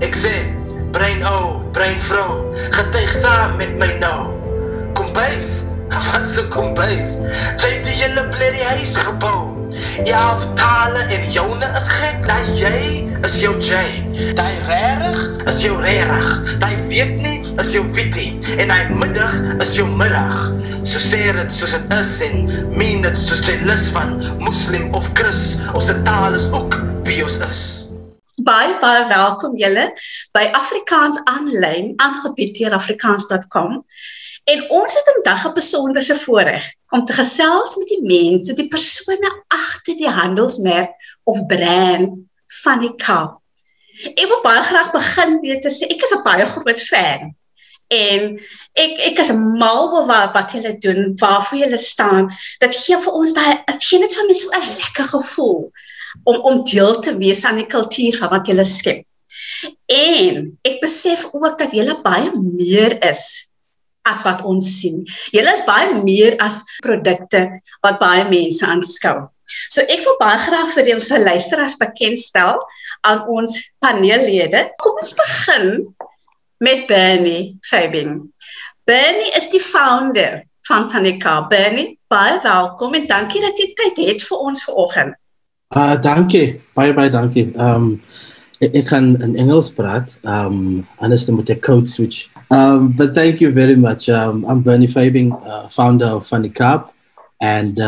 Ek sê, brein ou, brein vrou, getuig saam met my nou. Kombuis? Wat is 'n kombuis? Jy het die hele bloody huis gebou. 11 tale en joune is gek. Daai jy is jou jy. Daai rarig is jou rarig. Daai weet nie is jou wietie. En daai middag is jou middag. So sê dit soos dit is en meen dit soos jy lus van moslim of Chris. Ons taal is ook wie ons is. Baie welkom julle by Afrikaans aanlyn, aangebied deur afrikaans.com. En ons het vandag 'n besondere voorreg om te gesels met die mense, die persone agter die handelsmerk of brand Vannie Kaap. Ek wil baie graag begin mee te sê, ek is 'n baie groot fan. En ek is mal oor wat julle doen, waarvoor julle staan. Dit gee vir ons dit gee net vir my so 'n lekker gevoel om deel te wees aan die kultuur van wat julle skep. En ek besef ook dat julle baie meer is as wat ons sien. Julle is baie meer as produkte wat baie mense aanskou. So ek wil baie graag vir ons luisteraars bekendstel aan ons paneellede. Kom ons begin met Vannie Kaap. Vannie is die founder van Vannie Kaap. Vannie, baie welkom en dankie dat jy tyd het vir ons vanoggend. Dankie, baie dankie. Ek gaan in Engels praat, anders dan moet ek code switch. But thank you very much. I'm Vannie Kaap, founder of Vannie Kaap, and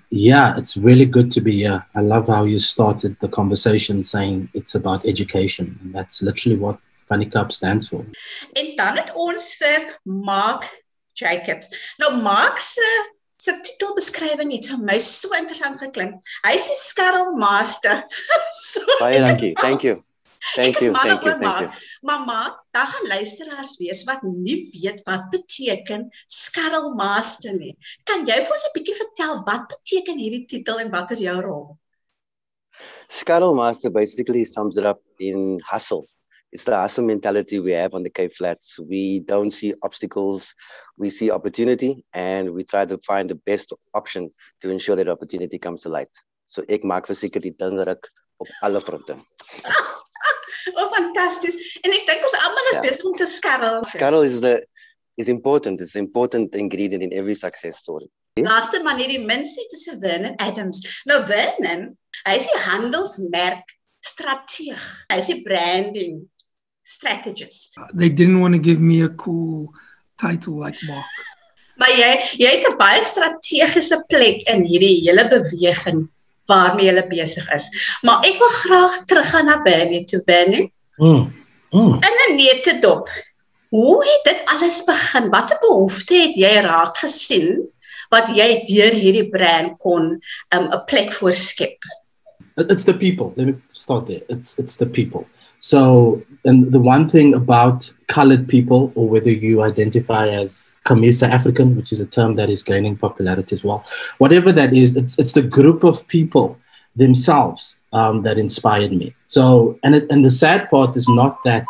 yeah, it's really good to be here. I love how you started the conversation saying it's about education, and that's literally what Vannie Kaap stands for. En dan het ons vir Mark Jacobs. Nou Mark se titelbeskrywing het vir my so interessant geklink. Hy is die skarrel master. Baie dankie. Thank you. Thank you. Maar daar gaan luisteraars wees wat nie weet wat beteken skarrel master nie. Kan jy vir ons 'n bietjie vertel wat beteken hierdie titel en wat is jou rol? Skarrel master basically sums it up in hustle. It's the hustle mentality we have on the Cape Flats. We don't see obstacles, we see opportunity, and we try to find the best option to ensure that opportunity comes to light. So ek maak verseker die dingruk op alle fronte. Oh, fantasties. En ek dink ons almal is besig om te skarrel. Skarrel is important. It's an important ingredient in every success story. Laaste maar nie die minste is Vernon Adams. Nou Vernon, hy is die handelsmerk strateeg. Hy is die branding strategist. They didn't want to give me a cool title like Mark. Maar jy het 'n baie strategiese plek in hierdie hele beweging waarmee jy besig is. Maar ek wil graag teruggaan na Vannie toe, Vannie. In 'n netedop. Hoe het dit alles begin? Watter behoefte het jy raak gesien wat jy deur hierdie brand kon 'n plek voorskep? It's the people. Let me start there. It's the people. So, and the one thing about colored people, or whether you identify as Camisa African, which is a term that is gaining popularity as well, whatever that is, it's the group of people themselves that inspired me. So, and the sad part is not that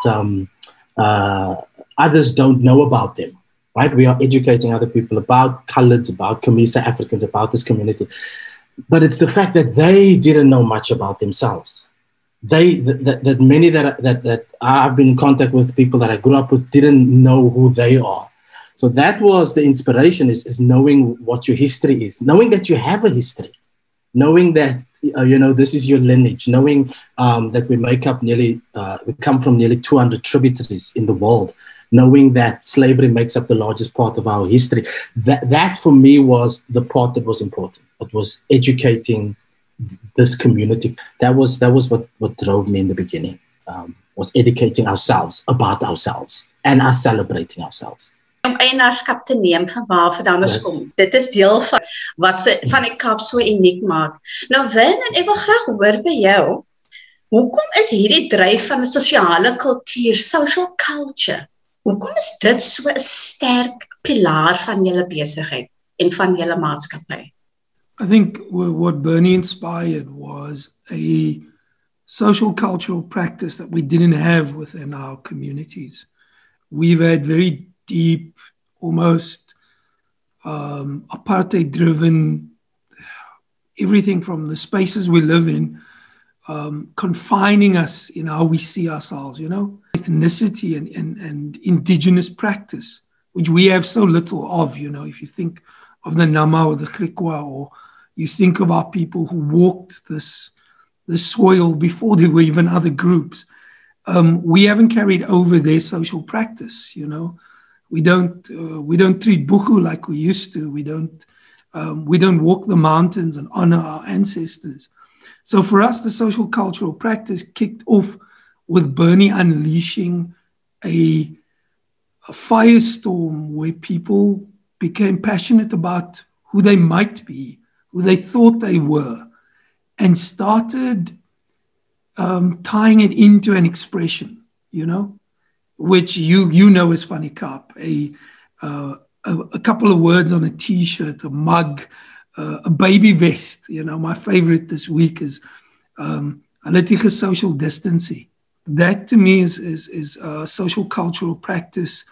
others don't know about them, right? We are educating other people about coloreds, about Camisa Africans, about this community. But it's the fact that they didn't know much about themselves. That many that I've been in contact with, people that I grew up with, didn't know who they are. So that was the inspiration, is knowing what your history is, knowing that you have a history, knowing that this is your lineage, knowing that we come from nearly 200 tributaries in the world, knowing that slavery makes up the largest part of our history. That for me was the part that was important. It was educating this community. That was what drove me in the beginning, was educating ourselves about ourselves and us celebrating ourselves. Om eienaarskap te neem van waar vandaan ons kom. Dit is deel van wat Vannie Kaap so uniek maak. Nou Vannie, ek wil graag hoor by jou, hoekom is hierdie dryf van 'n sosiale kultuur, social culture, hoekom is dit so 'n sterk pilaar van julle besigheid en van julle maatskappy? I think what Bernie inspired was a social cultural practice that we didn't have within our communities. We've had very deep, almost apartheid-driven, everything from the spaces we live in, confining us in how we see ourselves, you know, ethnicity and indigenous practice, which we have so little of, you know, if you think of the Nama or the Griqua, or you think of our people who walked this soil before there were even other groups. We haven't carried over their social practice, you know. We don't treat buku like we used to. We don't walk the mountains and honor our ancestors. So for us, the social cultural practice kicked off with Bernie unleashing a firestorm where people became passionate about who they might be, who they thought they were, and started tying it into an expression, you know, which you know as Vannie Kaap, a couple of words on a T-shirt, a mug, a baby vest. You know, my favorite this week is analytical social distancing. That to me is a social cultural practice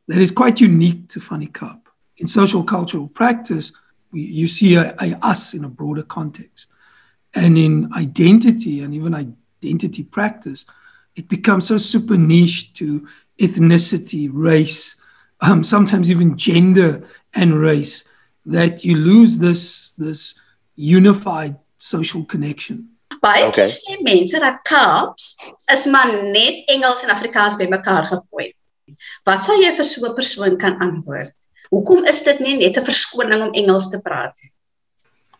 that is quite unique to Vannie Kaap. In social cultural practice, you see a us in a broader context. And in identity and even identity practice, it becomes so super niche to ethnicity, race, sometimes even gender and race, that you lose this unified social connection. Baie keer sê mense dat Kaaps is maar net Engels en Afrikaans bymekaar gegooi. Wat sou jy vir so 'n persoon kan antwoord? Hoekom is dit nie net 'n verskoning om Engels te praat?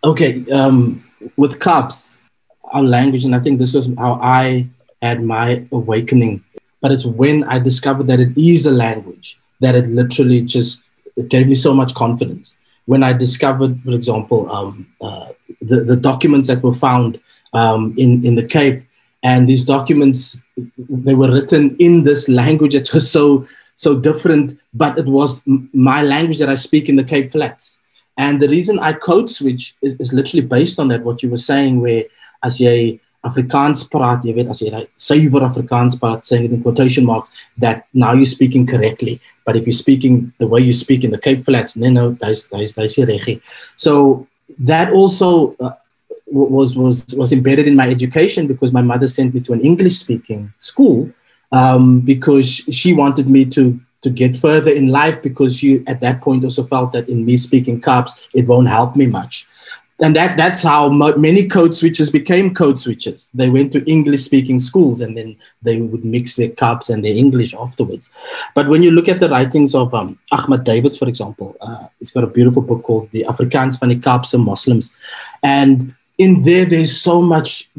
Okay, with Kaaps, our language, and I think this was how I had my awakening, but it's when I discovered that it is a language that it literally it gave me so much confidence. When I discovered, for example, the documents that were found in the Cape, and these documents, they were written in this language that was so different, but it was my language that I speak in the Cape Flats. And the reason I code switch is literally based on that, what you were saying, where as jy Afrikaans praat, jy weet, as jy suiwer Afrikaans praat, saying it in quotation marks, that now you're speaking correctly. But if you're speaking the way you speak in the Cape Flats, no, that's regi. So that also was embedded in my education, because my mother sent me to an English-speaking school because she wanted me to get further in life, because she at that point also felt that in me speaking Kaaps, it won't help me much. And that's how many code switches became code switches. They went to English-speaking schools, and then they would mix their Kaaps and their English afterwards. But when you look at the writings of Ahmad David, for example, he's got a beautiful book called The Afrikaans van die Kaapse Muslims. And in there's so much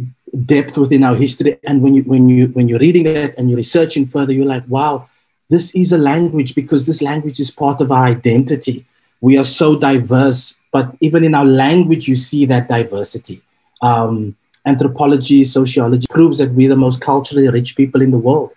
depth within our history. And when you're reading it and you're researching further, you're like, wow, this is a language, because this language is part of our identity. We are so diverse, but even in our language, you see that diversity. Anthropology, sociology proves that we're the most culturally rich people in the world.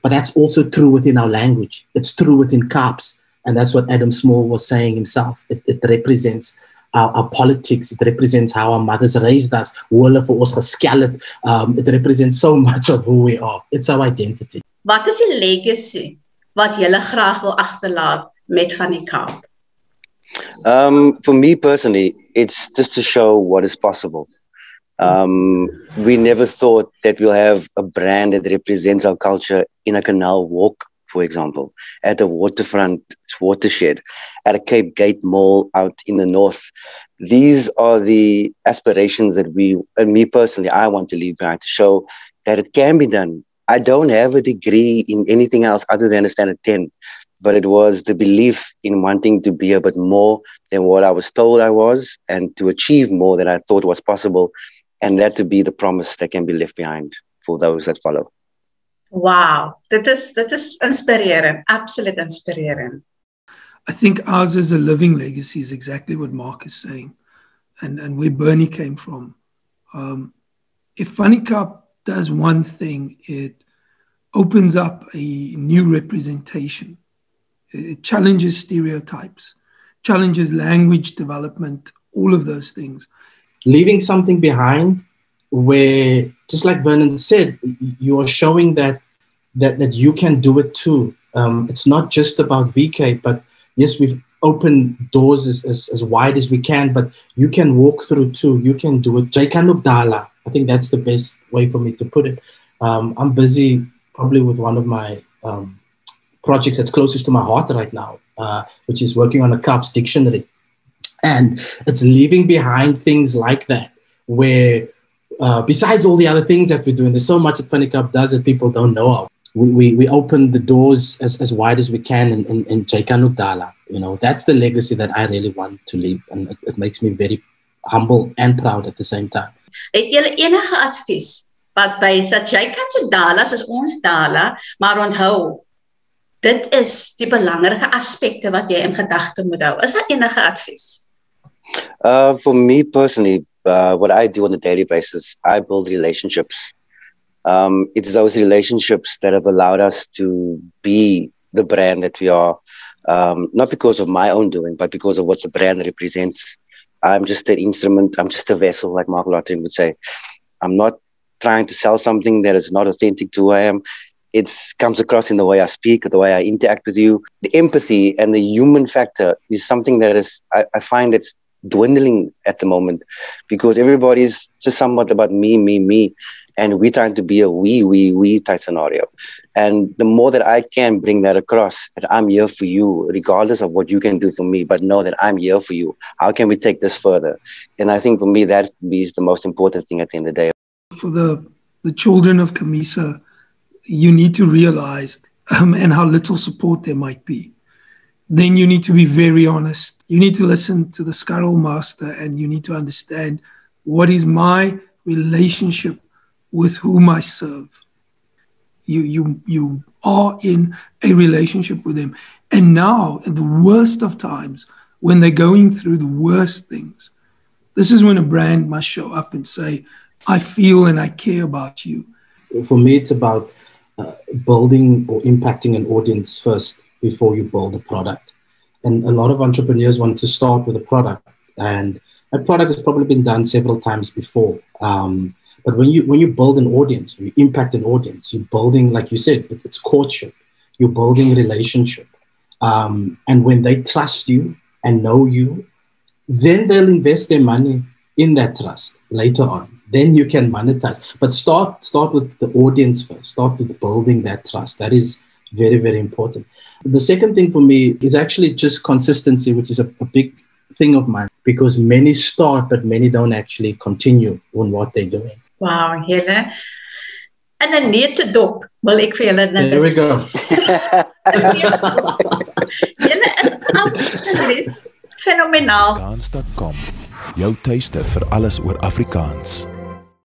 But that's also true within our language. It's true within Kaaps. And that's what Adam Small was saying himself. It represents our politics. It represents how our mothers raised us. It represents so much of who we are. It's our identity. Wat is die legacy wat julle graag wil agterlaat met Vannie Kaap? For me personally, it's just to show what is possible. We never thought that we'll have a brand that represents our culture in a canal walk, for example, at a waterfront watershed, at a Cape Gate mall out in the north. These are the aspirations that me personally, I want to leave behind, to show that it can be done. I don't have a degree in anything else other than a standard 10, but it was the belief in wanting to be a bit more than what I was told I was, and to achieve more than I thought was possible, and that to be the promise that can be left behind for those that follow. Wow, that is inspirerend, absolute inspirerend. I think ours is a living legacy, is exactly what Mark is saying, and where Bernie came from. If Vannie Kaap does one thing, it opens up a new representation. It challenges stereotypes, challenges language development, all of those things. Leaving something behind where, just like Vernon said, you are showing that you can do it too. It's not just about VK, but yes, we've opened doors as wide as we can, but you can walk through too. You can do it. Jy kan ook dala. I think that's the best way for me to put it. I'm busy probably with one of my projects that's closest to my heart right now, which is working on a Kaap's dictionary. And it's leaving behind things like that, where besides all the other things that we're doing, there's so much that Vannie Kaap does that people don't know of. We open the doors as wide as we can in Dala. You know, that's the legacy that I really want to leave. And it makes me very humble and proud at the same time. Het julle enige advies wat wys dat jy kan so dala soos ons dala, maar onthou, dit is die belangrike aspekte wat jy in gedagte moet hou. Is daar enige advies? For me personally, what I do on a daily basis, I build relationships. It's those relationships that have allowed us to be the brand that we are, not because of my own doing, but because of what the brand represents. I'm just an instrument, I'm just a vessel, like Mark Lawton would say. I'm not trying to sell something that is not authentic to who I am. It comes across in the way I speak, the way I interact with you. The empathy and the human factor is something that is, I find it's dwindling at the moment, because everybody's just somewhat about me. And we're trying to be a we type scenario. And the more that I can bring that across, that I'm here for you, regardless of what you can do for me, but know that I'm here for you. How can we take this further? And I think for me, that is the most important thing at the end of the day. For the children of Camisa, you need to realize and how little support there might be. Then you need to be very honest. You need to listen to the Skarrel Master, and you need to understand what is my relationship with whom I serve. You are in a relationship with them. And now, in the worst of times, when they're going through the worst things, this is when a brand must show up and say, I feel and I care about you. For me, it's about building or impacting an audience first before you build a product. And a lot of entrepreneurs want to start with a product, and that product has probably been done several times before. But when you build an audience, you impact an audience, you're building, like you said, it's courtship. You're building a relationship. And when they trust you and know you, then they'll invest their money in that trust later on. Then you can monetize. But start with the audience first. Start with building that trust. That is very, very important. The second thing for me is actually just consistency, which is a big thing of mine, because many start, but many don't actually continue on what they're doing. Wow, julle. In 'n neutedop wil ek vir julle net. There we go. Julle is absoluut fenomenaal. Afrikaans.com, jou tuiste vir alles oor Afrikaans.